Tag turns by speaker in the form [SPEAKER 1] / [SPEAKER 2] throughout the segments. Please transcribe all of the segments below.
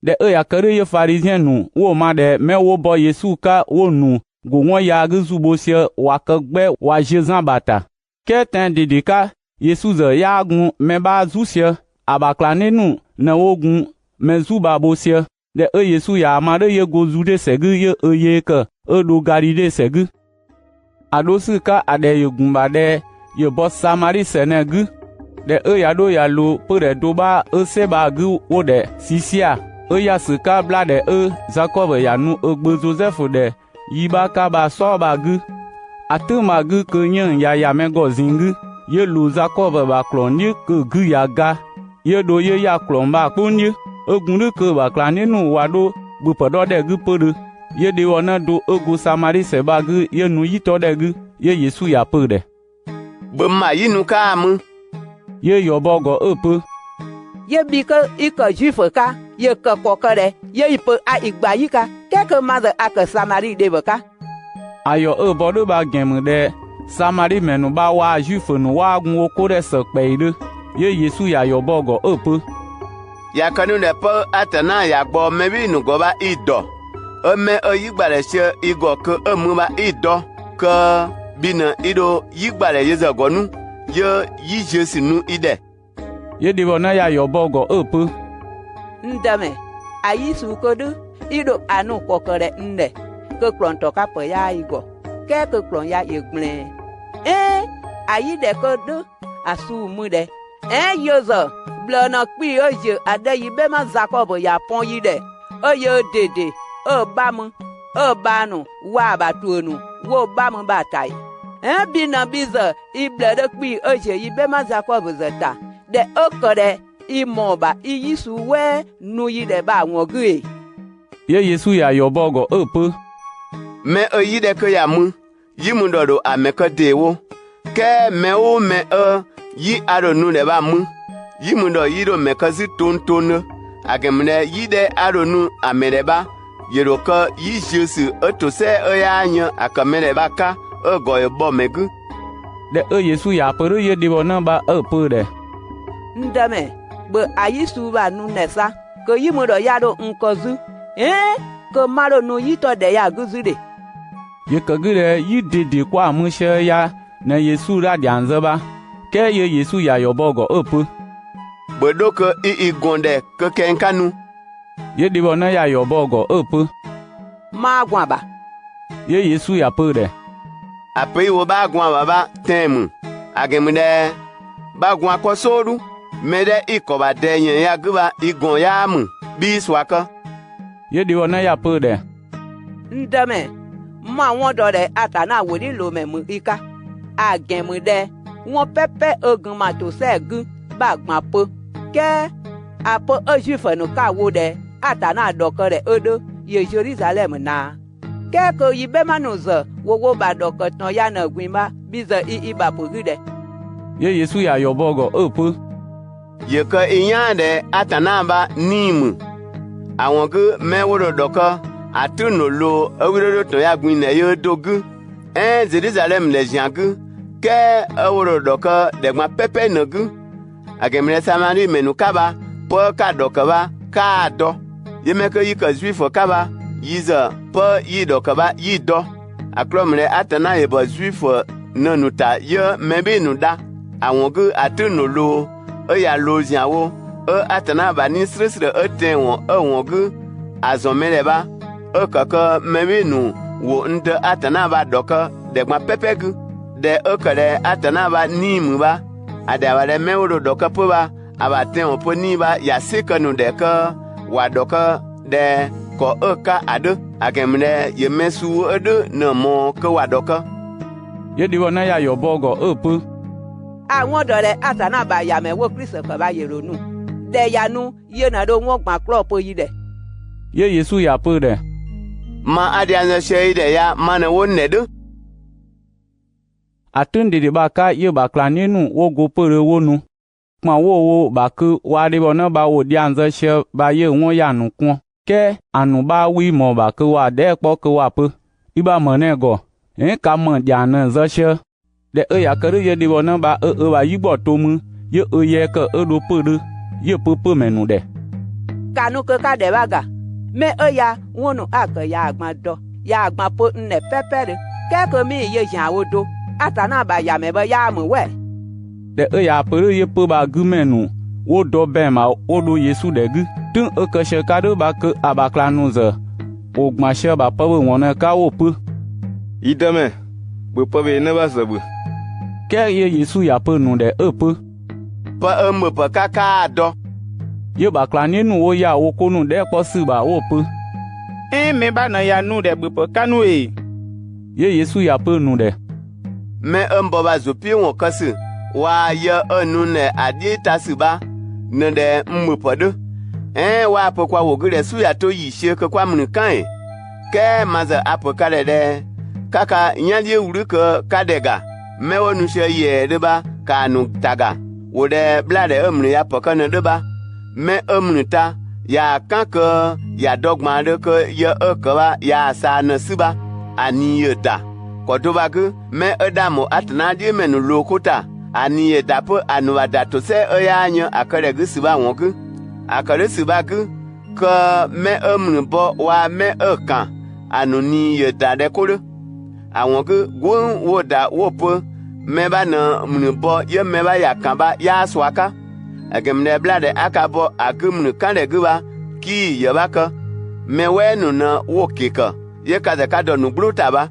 [SPEAKER 1] de ya kere ye pharisien nu wo ma de me wo bo Yesu ka wo nu go won ya guzubo se wa kagbe wa Jesan bata ke ten didika Yesu ze ya gun me ba zusie abaklane nu na wogun me zuba bosie de Yesu ya ma de ye go zude segu ye ye ke do Galile segu adosu ka ade ye gumba de ye bo Samari senegu de ya do ya lo pere do ba se ba gu wo de sisia ya sika bla de Jacob ya nu gbe Joseph de yiba ka ba so ba gu atuma gu ke nyen ya me go zingu ye lu Jacob ba kloni ke gu ya ga ye do ye ya klon ba kunye ogun ke ba klani nu wa do bu podo de gu pere ye de wona do ogu Samari se ba gu ye nu yito de gu ye Yesu ya pere
[SPEAKER 2] be ma yinu ka mu
[SPEAKER 1] ye yo bogo pe
[SPEAKER 3] ye bi ke iko juif ka ye ke kokere ye ipe a igba yika keke mother aka Samari de baka
[SPEAKER 1] ayo bodo ba gem de Samari menu ba wa juif nu wa gun oko de se peide ye Yesu ya yo bogo pe
[SPEAKER 2] ya kanu ne pe atana ya gbo me bi nu go ba ido ome oyigbare se igo ke emu ba ido ke bina ido yigbare ye zagonu ye yi Jesu nu ide
[SPEAKER 1] ye de wona ya yo bogo pe
[SPEAKER 3] ndame ayi sukodu ido anu kokere nde ke klonto ka pe ya igo ke klon ya yegle ayi de kodu asu mu de yozo blona pi oje ade yibe ma Jacob ya pon yi de oye dede bamu banu wa batuonu wo bamu batai bina biza iblede pi oje yibe ma Jacob zeta de okore imoba iyisu we nu yi de ba won gre
[SPEAKER 1] ye Yesu ya yo bogo pe
[SPEAKER 2] me oyi de ke ya mu yi mu dodo ameka dewo ke me o me yi aro nu de ba mu yi mu do yi do me ka zi ton agemne yi de aro nu amere ba yero ka yi Jesu to se ya anya akamere ba ka go e bo megu
[SPEAKER 1] de Yesu ya pere ye de bona ba pe de
[SPEAKER 3] ndame be ayisu ba nu nesa ke yi mu do ya do nkozu ke maro nu yi to de ya guzure
[SPEAKER 1] ye kagire yi dede kwa mushe ya na Yesu ra dianze ba ke ye Yesu ya yo bogo pe
[SPEAKER 2] bodo ke igonde ke kenkanu
[SPEAKER 1] ye de bona ya yo bogo pe
[SPEAKER 3] ma gwa ba
[SPEAKER 1] ye Yesu ya pere
[SPEAKER 2] ape wo ba gwa baba temu agemde ba gwa ko soru mede ikoba de yen ya gba igon ya mu bi swaka
[SPEAKER 1] ye de bona ya pere
[SPEAKER 3] ndame ma won do de atana wori lo memu ika agemu de won pepe ogun ma to segun ba gbon po ke apo ojifanu ka wo de atana dokore odo ye Jerusalem na ke ko yibe manuzo wo ba dokotan ya na gwima biza iba pogude
[SPEAKER 1] ye Yesu ya yo bogo pe
[SPEAKER 2] ye ke inyande atana ba nimu awon ge meworo doko atuno lo ewiro to ya gwin na yo dogu Jerusalem le jangu ke eworo doko de gba pepe nogu agemre Samari menu kaba po ka doko ba ka do ye meke yi ka juif kaba yiza po yi doko ba yi do aklomre atana ye ba juif nanuta ye mebe nu da awon ge atuno lo ya lo janwo atana ba ni sresre tenwon won ge azomere ba kaka memenu wo nde atana ba doka de gba pepegu de okere atana ba nimu ba adawa de mewro doka po ba abaten opo ni ba ya sekanu de ka wa doka de ko oka ado agemne ye mesu edo na mo ka wa doka
[SPEAKER 1] ye di wona ya yo bogo pe
[SPEAKER 3] awon do re atana ba ya me wo Kristo ko ba yeronu de yanu ye na do won gba crop yi de
[SPEAKER 1] ye Yesu ya pere
[SPEAKER 2] ma adiana sheide ya mana wonnedu
[SPEAKER 1] atunde de baka ye baklani nu wo go pere wonu pon wo ba ku wa de bona ba wo dianze she ba ye won ya nu kun ke anu ba wi mo ba ku wa de po ku wa pe iba mo ne go ka mo diana ze she de ya kere ye de bona ba ba yigbo to mu ye ye ke do pere ye pe menu de
[SPEAKER 3] kanu ke ka de baga me ya wonu aka ya agba do ya agba po nne pepere ke ko mi ye jan wodo atana ba ya me ba ya mu we
[SPEAKER 1] de ya pere ye pe ba gumenu wo do be ma wo do Yesu de gu tun ke she ka do ba ke abakla nu ze o gma she ba pe won ka wo pe
[SPEAKER 4] ideme bo pe be ne ba zabu
[SPEAKER 1] ke ye Yesu ya pe nu de pe
[SPEAKER 2] pa me pa kaka do
[SPEAKER 1] ye ba kla ni nu wo ya wo ko nu de po si ba wo pe
[SPEAKER 5] me ba na ya nu de bo pe kanu e
[SPEAKER 1] ye Yesu ya pe nu de
[SPEAKER 2] me mbo ba zopi won kasi wa ye anu ne adi tasiba ne de mmupodo wa po kwa wo gure su ya to yi she kwa mun kan ke maza apoka de kaka nyadi wuru ko kadega me wonu she ye de ba kanu taga wo de blade emnu ya poka ne de ba me emnu ta ya kanko ya dogma de ko ye ko ba ya sa na siba ani yeta ko to ba ku me edamo atna di menu lokota ani ye dapo anu adato se oyanyo akare gisiba wonku akare sibaku ko me emnu bo wa me kan anu ni ye dade kolo awon ku gun wo da wo po me ba na mnu bo ye me ba ya kan ba ya swaka agemne blade akabo agumnu kan de guba ki ye ba ka me wenu na wo kika ye ka da ka do nu bluta ba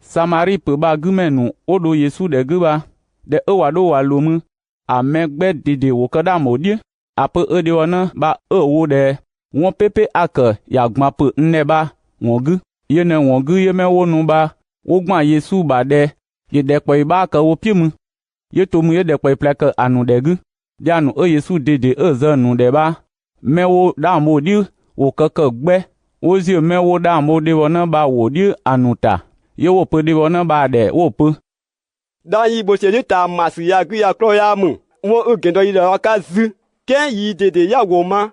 [SPEAKER 1] Samari pe ba gumenu odo Yesu de guba de wa do wa lomu amegbe dide wo kada modie ape de wona ba wo de won pepe aka ya gma pe nne ba won gu ye ne won gu ye me wonu ba wo gma Yesu ba de ye de pe ba ka wo pimu ye to mu ye de pe pleke anu de gu de anu Yesu dide zanu de ba me wo da modi wo kaka gbe wo zi me wo da modi wona ba wo di anuta ye wo pe de wona ba de wo pe
[SPEAKER 4] da yi bo se ta masu ya gu ya kro ya mu wo ogendo yi da ka zu ken yi dede ya wo ma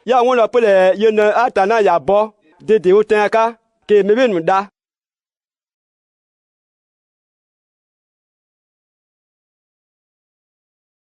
[SPEAKER 4] ya won lo pe le ye na atana ya bo dede o tan ka ke me be nu da